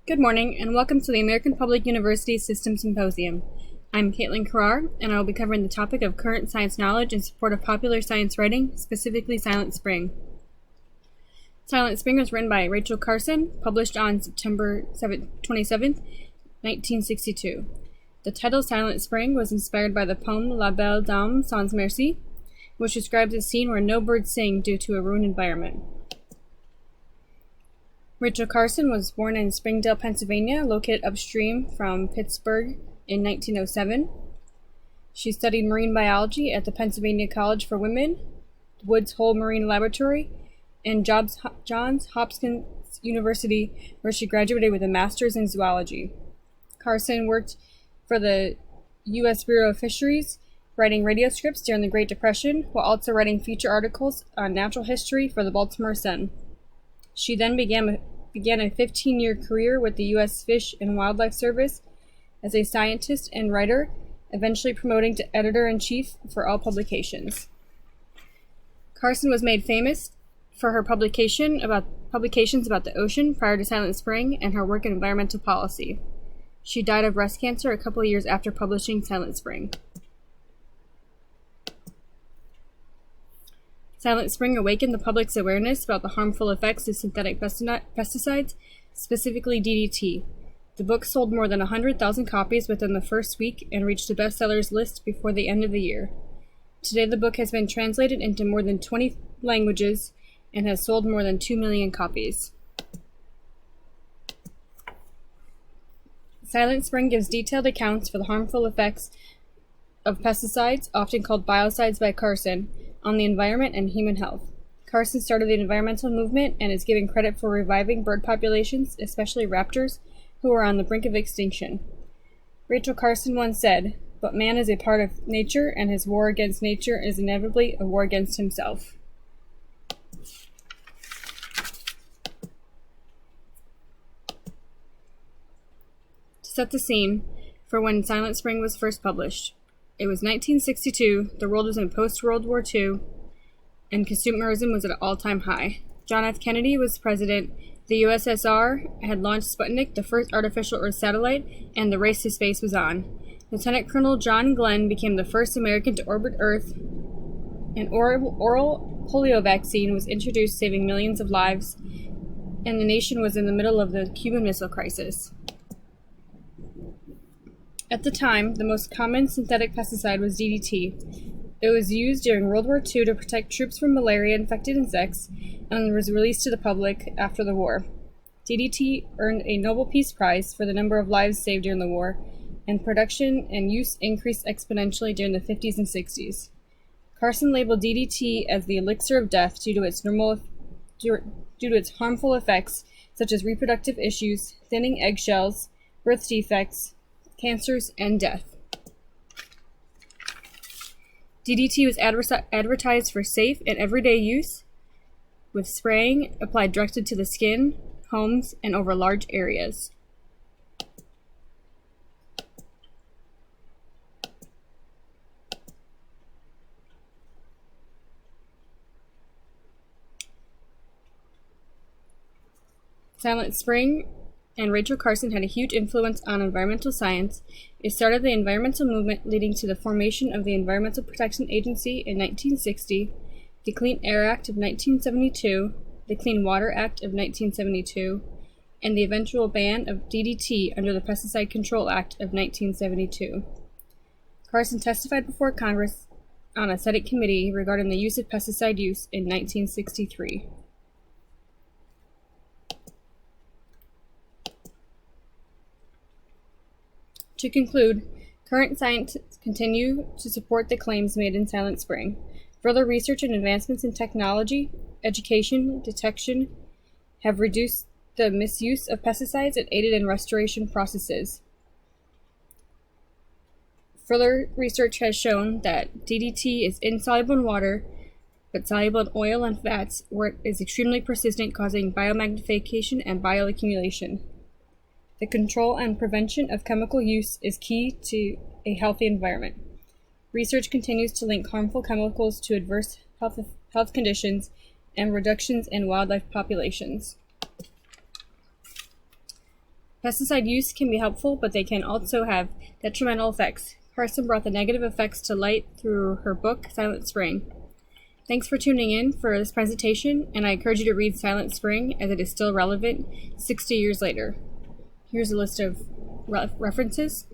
Good morning, and welcome to the American Public University System Symposium. I'm Caitlin Carrar, and I will be covering the topic of current science knowledge in support of popular science writing, specifically Silent Spring. Silent Spring was written by Rachel Carson, published on September 27, 1962. The title Silent Spring was inspired by the poem La Belle Dame sans Merci, which describes a scene where no birds sing due to a ruined environment. Rachel Carson was born in Springdale, Pennsylvania, located upstream from Pittsburgh in 1907. She studied marine biology at the Pennsylvania College for Women, Woods Hole Marine Laboratory, and Johns Hopkins University, where she graduated with a master's in zoology. Carson worked for the U.S. Bureau of Fisheries, writing radio scripts during the Great Depression, while also writing feature articles on natural history for the Baltimore Sun. She then began a 15-year career with the U.S. Fish and Wildlife Service as a scientist and writer, eventually promoting to editor-in-chief for all publications. Carson was made famous for her publications about the ocean prior to Silent Spring and her work in environmental policy. She died of breast cancer a couple of years after publishing Silent Spring. Silent Spring awakened the public's awareness about the harmful effects of synthetic pesticides, specifically DDT. The book sold more than 100,000 copies within the first week and reached the bestsellers list before the end of the year. Today, the book has been translated into more than 20 languages and has sold more than 2 million copies. Silent Spring gives detailed accounts for the harmful effects of pesticides, often called biocides by Carson, on the environment and human health. Carson started the environmental movement and is given credit for reviving bird populations, especially raptors, who are on the brink of extinction. Rachel Carson once said, "But man is a part of nature, and his war against nature is inevitably a war against himself." To set the scene for when Silent Spring was first published, it was 1962, the world was in post-World War II, and consumerism was at an all-time high. John F. Kennedy was president, the USSR had launched Sputnik, the first artificial Earth satellite, and the race to space was on. Lieutenant Colonel John Glenn became the first American to orbit Earth. An oral polio vaccine was introduced, saving millions of lives, and the nation was in the middle of the Cuban Missile Crisis. At the time, the most common synthetic pesticide was DDT. It was used during World War II to protect troops from malaria-infected insects and was released to the public after the war. DDT earned a Nobel Peace Prize for the number of lives saved during the war, and production and use increased exponentially during the 50s and 60s. Carson labeled DDT as the elixir of death due to its harmful effects, such as reproductive issues, thinning eggshells, birth defects, cancers, and death. DDT was advertised for safe and everyday use, with spraying applied directly to the skin, homes, and over large areas. Silent Spring and Rachel Carson had a huge influence on environmental science. It started the environmental movement, leading to the formation of the Environmental Protection Agency in 1960, the Clean Air Act of 1972, the Clean Water Act of 1972, and the eventual ban of DDT under the Pesticide Control Act of 1972. Carson testified before Congress on a Senate committee regarding the use of pesticide use in 1963. To conclude, current scientists continue to support the claims made in Silent Spring. Further research and advancements in technology, education, detection have reduced the misuse of pesticides and aided in restoration processes. Further research has shown that DDT is insoluble in water, but soluble in oil and fats, where it is extremely persistent, causing biomagnification and bioaccumulation. The control and prevention of chemical use is key to a healthy environment. Research continues to link harmful chemicals to adverse health conditions and reductions in wildlife populations. Pesticide use can be helpful, but they can also have detrimental effects. Carson brought the negative effects to light through her book, Silent Spring. Thanks for tuning in for this presentation, and I encourage you to read Silent Spring as it is still relevant 60 years later. Here's a list of references.